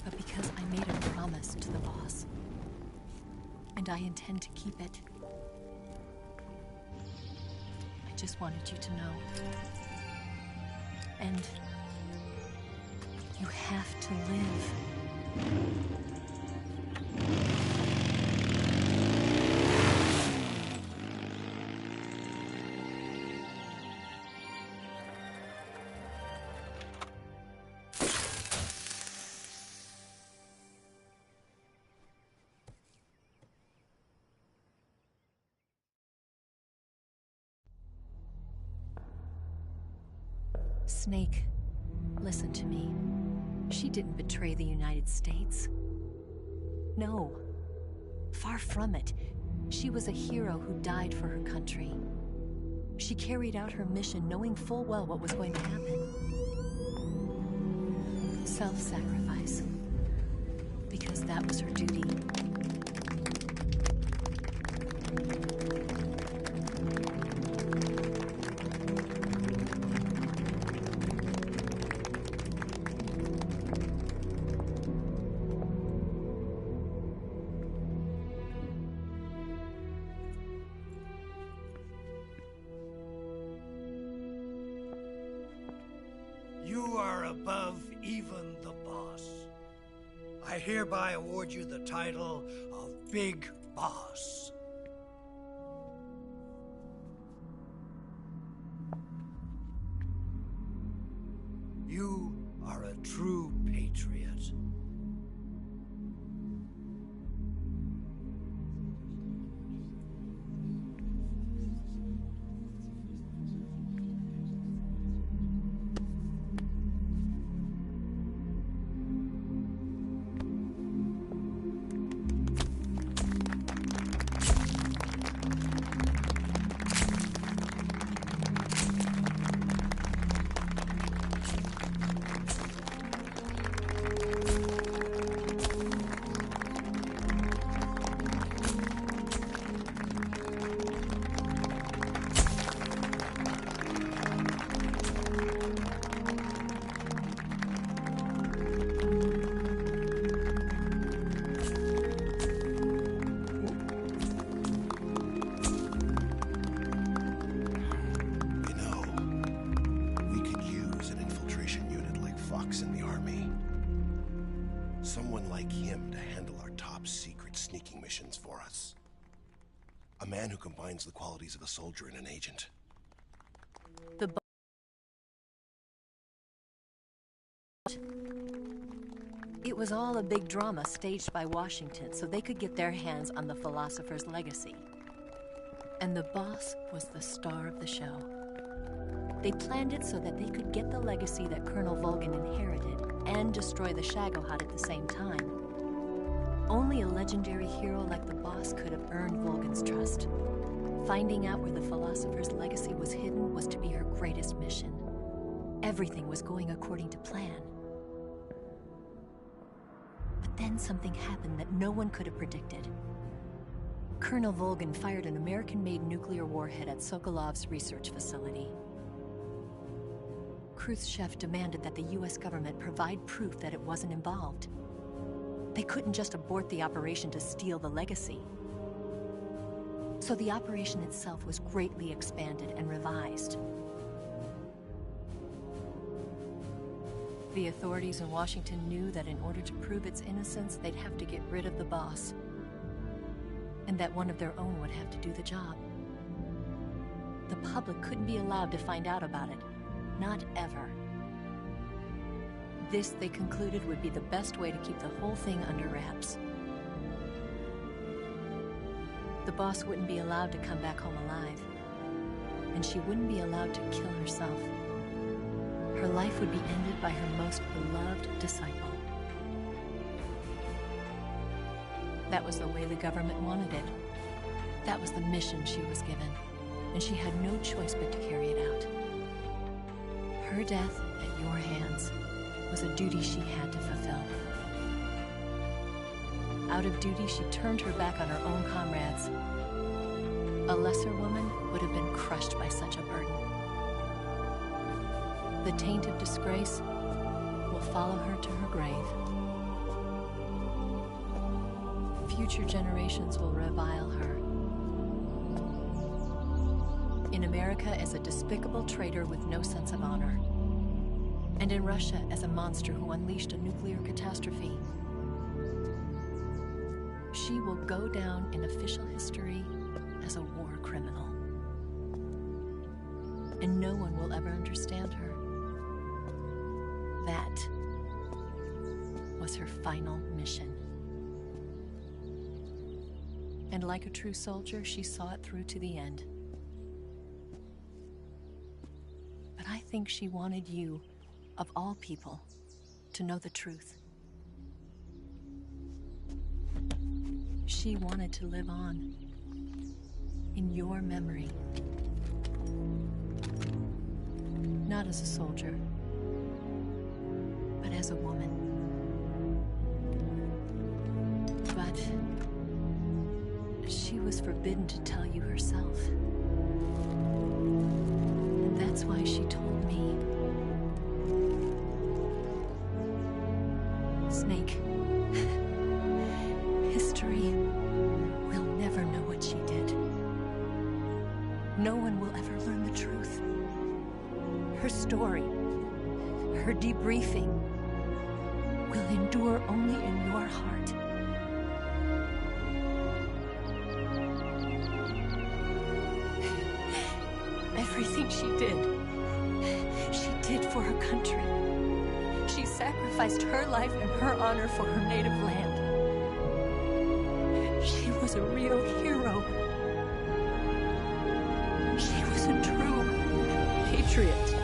But because I made a promise to the boss. And I intend to keep it. I just wanted you to know. And you have to live. Snake, listen to me. She didn't betray the United States. No. Far from it. She was a hero who died for her country. She carried out her mission knowing full well what was going to happen. Self-sacrifice. Because that was her duty. You are above even the boss. I hereby award you the title of Big Boss. You are a true patriot. Someone like him to handle our top secret sneaking missions for us. A man who combines the qualities of a soldier and an agent. It was all a big drama staged by Washington so they could get their hands on the philosopher's legacy. And the boss was the star of the show. They planned it so that they could get the legacy that Colonel Volgin inherited and destroy the Shagohod at the same time. Only a legendary hero like the boss could have earned Volgin's trust. Finding out where the philosopher's legacy was hidden was to be her greatest mission. Everything was going according to plan. But then something happened that no one could have predicted. Colonel Volgin fired an American-made nuclear warhead at Sokolov's research facility. Khrushchev demanded that the US government provide proof that it wasn't involved. They couldn't just abort the operation to steal the legacy. So the operation itself was greatly expanded and revised. The authorities in Washington knew that in order to prove its innocence, they'd have to get rid of the boss. And that one of their own would have to do the job. The public couldn't be allowed to find out about it. Not ever. This, they concluded, would be the best way to keep the whole thing under wraps. The boss wouldn't be allowed to come back home alive. And she wouldn't be allowed to kill herself. Her life would be ended by her most beloved disciple. That was the way the government wanted it. That was the mission she was given, and she had no choice but to carry it out. Her death at your hands was a duty she had to fulfill. Out of duty, she turned her back on her own comrades A lesser woman would have been crushed by such a burden. The taint of disgrace will follow her to her grave. Future generations will revile her. In America as a despicable traitor with no sense of honor. And in Russia as a monster who unleashed a nuclear catastrophe. She will go down in official history as a war criminal. And no one will ever understand her. That was her final mission. And like a true soldier, she saw it through to the end. But I think she wanted you, of all people, to know the truth. She wanted to live on in your memory. Not as a soldier, but as a woman. But she was forbidden to tell you herself. And that's why she told me. Snake, history will never know what she did. No one will ever learn the truth. Her story, her debriefing, will endure only in your heart. Everything she did for her country. She sacrificed her life and her honor for her native land. She was a real hero. She was a true patriot.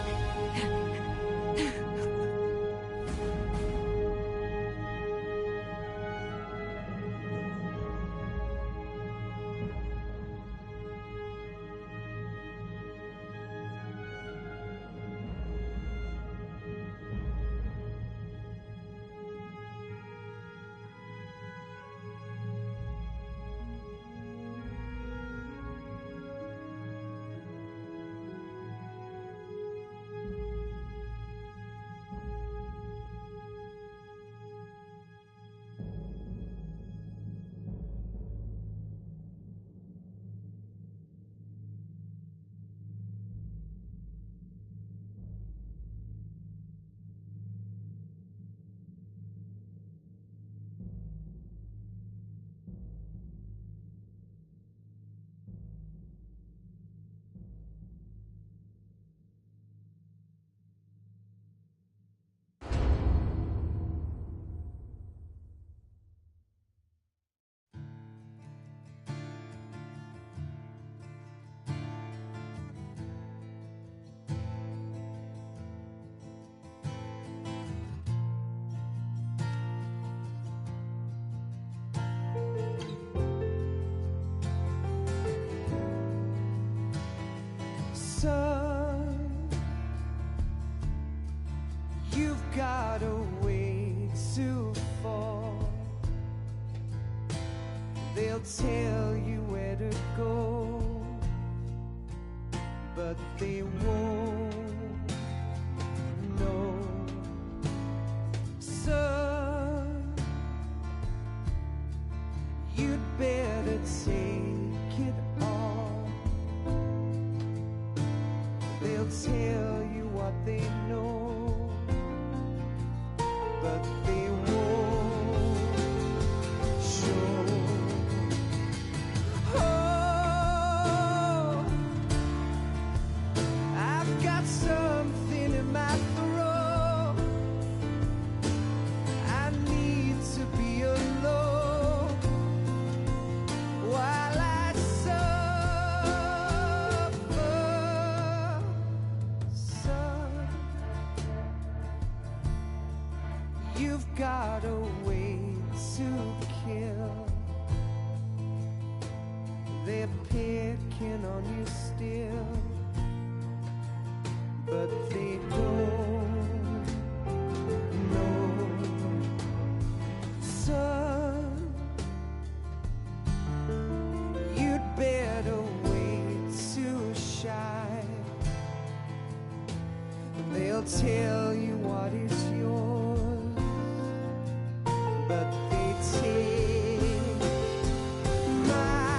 Son, you've got a way to fall. They'll tell you where to go, but they won't know. Son, you'd better take it all. They'll tell you what they know, but they won't show. Oh, I've got something in my throat. I need to be alone while I suffer. Son, you've got a way to kill. They're picking on you still, but they don't know. Son, you'd better wait. they'll tell you what is yours, but they take mine.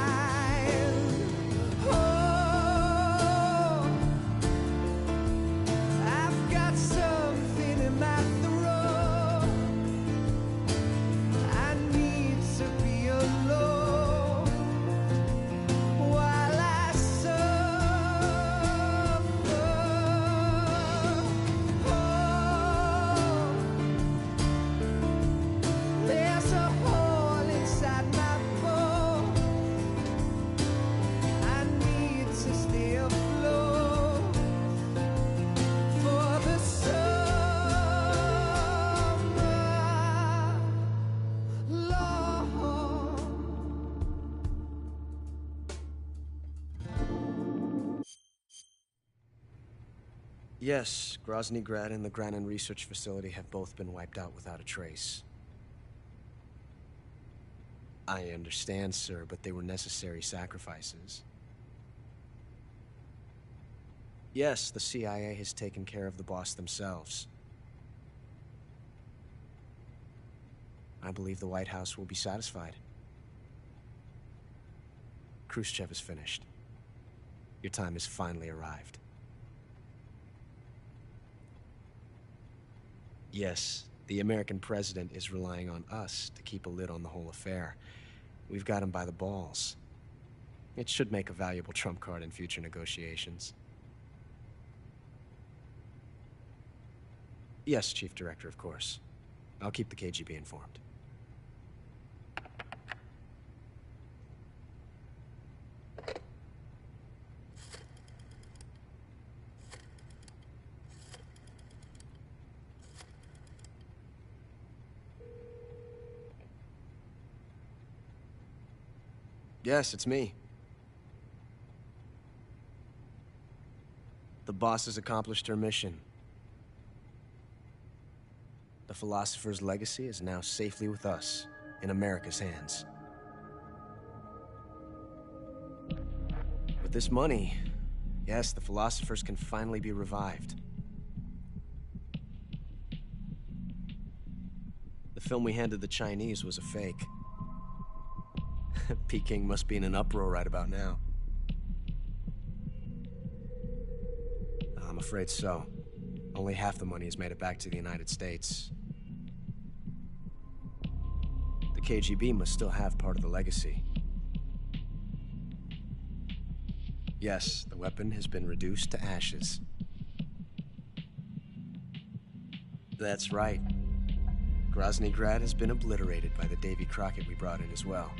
Oh, I've got something in my throat. I need to be alone while I suffer. Oh, there's a hole inside my bones. I need to stay afloat for the summer, Lord. Yes, Grozny Grad and the Granin Research Facility have both been wiped out without a trace. I understand, sir, but they were necessary sacrifices. Yes, the CIA has taken care of the boss themselves. I believe the White House will be satisfied. Khrushchev is finished. Your time has finally arrived. Yes, the American president is relying on us to keep a lid on the whole affair. We've got him by the balls. It should make a valuable trump card in future negotiations. Yes, Chief Director, of course. I'll keep the KGB informed. Yes, it's me. The boss has accomplished her mission. The philosopher's legacy is now safely with us, in America's hands. With this money, yes, the philosophers can finally be revived. The film we handed the Chinese was a fake. Peking must be in an uproar right about now. I'm afraid so. Only half the money has made it back to the United States. The KGB must still have part of the legacy. Yes, the weapon has been reduced to ashes. That's right. Grozny Grad has been obliterated by the Davy Crockett we brought in as well.